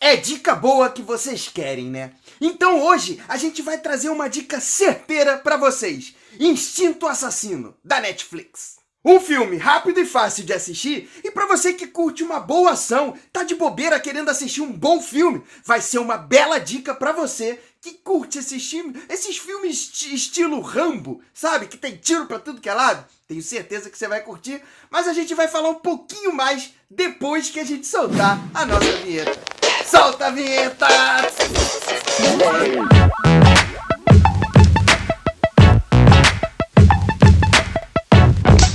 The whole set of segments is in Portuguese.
É dica boa que vocês querem, né? Então hoje a gente vai trazer uma dica certeira pra vocês. Instinto Assassino, da Netflix. Um filme rápido e fácil de assistir, e pra você que curte uma boa ação, tá de bobeira querendo assistir um bom filme, vai ser uma bela dica pra você que curte esses filmes estilo Rambo, sabe? Que tem tiro pra tudo que é lado. Tenho certeza que você vai curtir, mas a gente vai falar um pouquinho mais depois que a gente soltar a nossa vinheta. Solta a vinheta!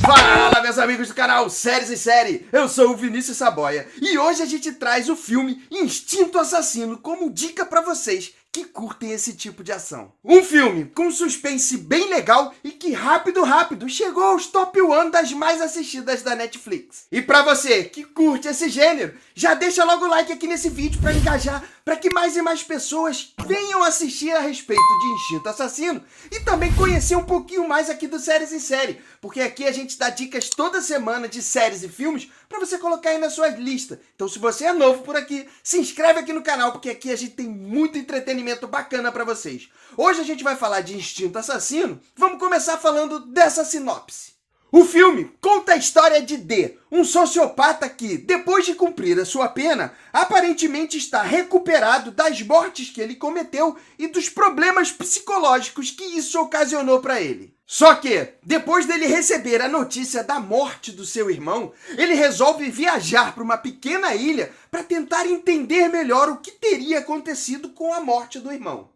Fala, meus amigos do canal Séries e Série, eu sou o Vinícius Saboia e hoje a gente traz o filme Instinto Assassino como dica pra vocês que curtem esse tipo de ação. Um filme com suspense bem legal e que rápido chegou aos top 1 das mais assistidas da Netflix. E pra você que curte esse gênero, já deixa logo o like aqui nesse vídeo pra engajar, para que mais e mais pessoas venham assistir a respeito de Instinto Assassino e também conhecer um pouquinho mais aqui do Séries em Série, porque aqui a gente dá dicas toda semana de séries e filmes para você colocar aí na sua lista. Então se você é novo por aqui, se inscreve aqui no canal, porque aqui a gente tem muito entretenimento bacana para vocês. Hoje a gente vai falar de Instinto Assassino. Vamos começar falando dessa sinopse. O filme conta a história de D, um sociopata que, depois de cumprir a sua pena, aparentemente está recuperado das mortes que ele cometeu e dos problemas psicológicos que isso ocasionou para ele. Só que, depois dele receber a notícia da morte do seu irmão, ele resolve viajar para uma pequena ilha para tentar entender melhor o que teria acontecido com a morte do irmão.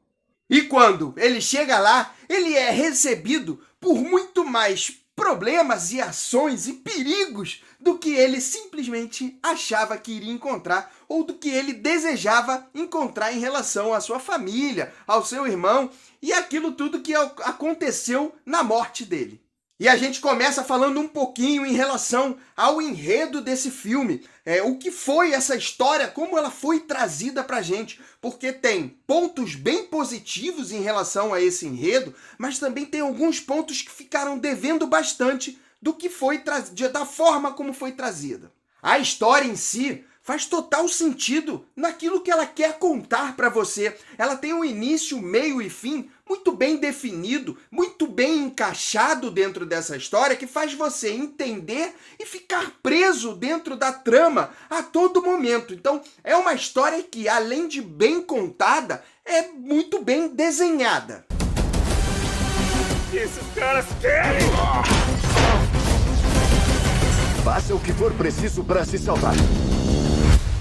E quando ele chega lá, ele é recebido por muito mais problemas e ações e perigos do que ele simplesmente achava que iria encontrar ou do que ele desejava encontrar em relação à sua família, ao seu irmão e aquilo tudo que aconteceu na morte dele. E a gente começa falando um pouquinho em relação ao enredo desse filme, o que foi essa história, como ela foi trazida pra gente, porque tem pontos bem positivos em relação a esse enredo, mas também tem alguns pontos que ficaram devendo bastante do que foi da forma como foi trazida. A história em si faz total sentido naquilo que ela quer contar para você. Ela tem um início, meio e fim muito bem definido, muito bem encaixado dentro dessa história, que faz você entender e ficar preso dentro da trama a todo momento. Então, é uma história que, além de bem contada, é muito bem desenhada. O que esses caras querem? Faça o que for preciso para se salvar.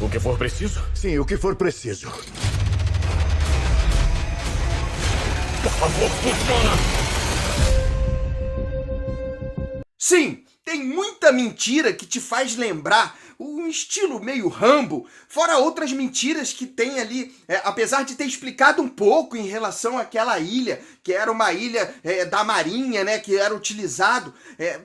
O que for preciso? Sim, o que for preciso. Por favor, funciona! Sim, tem muita mentira que te faz lembrar um estilo meio Rambo, fora outras mentiras que tem ali, apesar de ter explicado um pouco em relação àquela ilha, que era uma ilha da marinha, né, que era utilizado,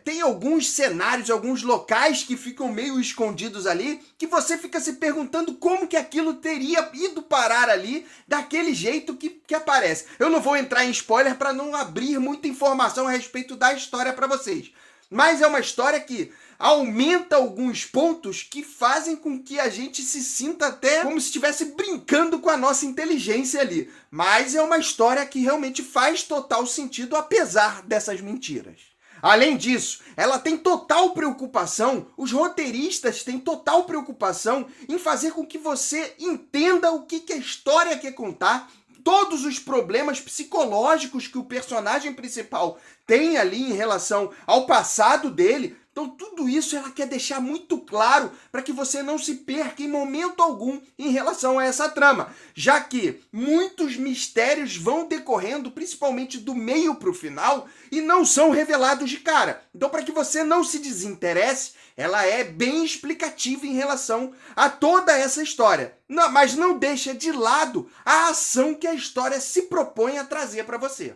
tem alguns cenários, alguns locais que ficam meio escondidos ali, que você fica se perguntando como que aquilo teria ido parar ali, daquele jeito que aparece. Eu não vou entrar em spoiler para não abrir muita informação a respeito da história para vocês, mas é uma história que aumenta alguns pontos que fazem com que a gente se sinta até como se estivesse brincando com a nossa inteligência ali. Mas é uma história que realmente faz total sentido, apesar dessas mentiras. Além disso, ela tem total preocupação, os roteiristas têm total preocupação em fazer com que você entenda o que a história quer contar, todos os problemas psicológicos que o personagem principal tem ali em relação ao passado dele. Então tudo isso ela quer deixar muito claro para que você não se perca em momento algum em relação a essa trama, já que muitos mistérios vão decorrendo, principalmente do meio para o final, e não são revelados de cara. Então para que você não se desinteresse, ela é bem explicativa em relação a toda essa história, mas não deixa de lado a ação que a história se propõe a trazer para você.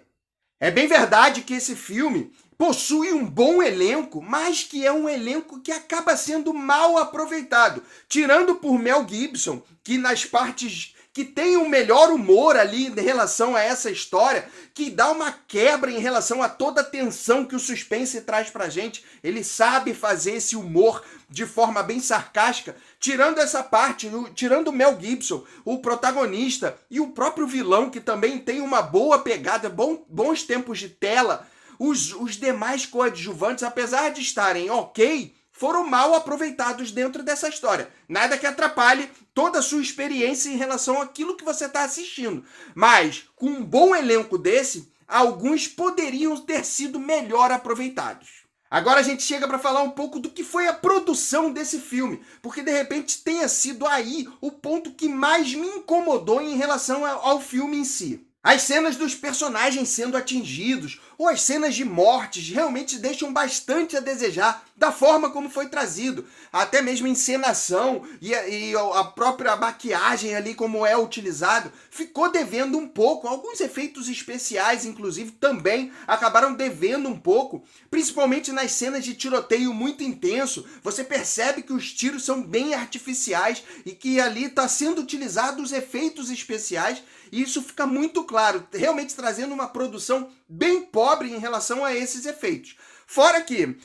É bem verdade que esse filme possui um bom elenco, mas que é um elenco que acaba sendo mal aproveitado. Tirando por Mel Gibson, que nas partes que tem um melhor humor ali em relação a essa história, que dá uma quebra em relação a toda a tensão que o suspense traz pra gente. Ele sabe fazer esse humor de forma bem sarcástica, tirando essa parte, tirando o Mel Gibson, o protagonista e o próprio vilão, que também tem uma boa pegada, bons tempos de tela. Os demais coadjuvantes, apesar de estarem ok, foram mal aproveitados dentro dessa história. Nada que atrapalhe toda a sua experiência em relação àquilo que você está assistindo. Mas, com um bom elenco desse, alguns poderiam ter sido melhor aproveitados. Agora a gente chega para falar um pouco do que foi a produção desse filme, porque de repente tenha sido aí o ponto que mais me incomodou em relação ao filme em si. As cenas dos personagens sendo atingidos, ou as cenas de mortes, realmente deixam bastante a desejar da forma como foi trazido. Até mesmo a encenação e a própria maquiagem ali, como é utilizado, ficou devendo um pouco. Alguns efeitos especiais, inclusive, também acabaram devendo um pouco, principalmente nas cenas de tiroteio muito intenso. Você percebe que os tiros são bem artificiais e que ali está sendo utilizados os efeitos especiais, e isso fica muito claro, realmente trazendo uma produção bem pobre em relação a esses efeitos. Fora que,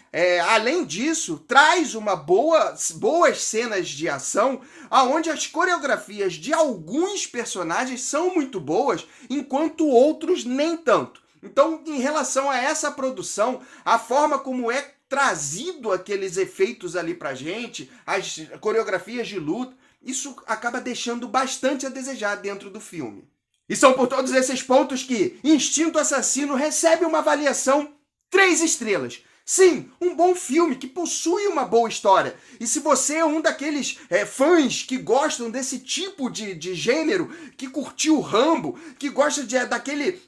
além disso, traz boas cenas de ação, onde as coreografias de alguns personagens são muito boas, enquanto outros nem tanto. Então, em relação a essa produção, a forma como é trazido aqueles efeitos ali pra gente, as coreografias de luta, isso acaba deixando bastante a desejar dentro do filme. E são por todos esses pontos que Instinto Assassino recebe uma avaliação 3 estrelas. Sim, um bom filme que possui uma boa história. E se você é um daqueles fãs que gostam desse tipo de gênero, que curtiu o Rambo, que gosta daquele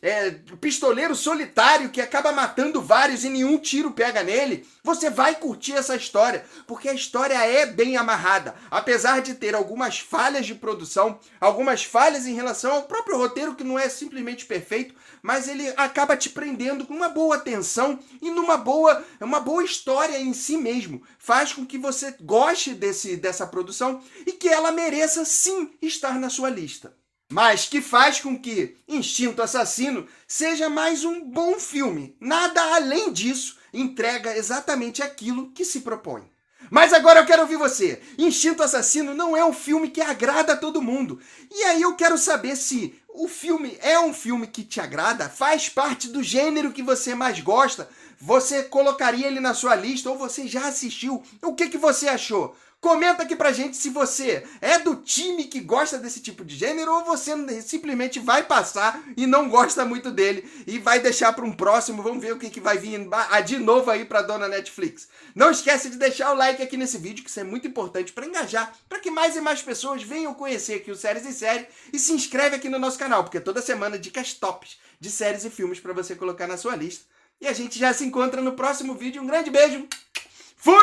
pistoleiro solitário que acaba matando vários e nenhum tiro pega nele, você vai curtir essa história, porque a história é bem amarrada. Apesar de ter algumas falhas de produção, algumas falhas em relação ao próprio roteiro, que não é simplesmente perfeito, mas ele acaba te prendendo com uma boa tensão e uma boa história em si mesmo. Faz com que você goste dessa produção e que ela mereça sim estar na sua lista. Mas que faz com que Instinto Assassino seja mais um bom filme. Nada além disso entrega exatamente aquilo que se propõe. Mas agora eu quero ouvir você. Instinto Assassino não é um filme que agrada a todo mundo. E aí eu quero saber se o filme é um filme que te agrada, faz parte do gênero que você mais gosta, você colocaria ele na sua lista ou você já assistiu? O que você achou? Comenta aqui pra gente se você é do time que gosta desse tipo de gênero ou você simplesmente vai passar e não gosta muito dele e vai deixar para um próximo. Vamos ver o que vai vir de novo aí pra dona Netflix. Não esquece de deixar o like aqui nesse vídeo, que isso é muito importante para engajar, para que mais e mais pessoas venham conhecer aqui o Séries em Série, e se inscreve aqui no nosso canal, porque toda semana dicas tops de séries e filmes para você colocar na sua lista. E a gente já se encontra no próximo vídeo. Um grande beijo. Fui!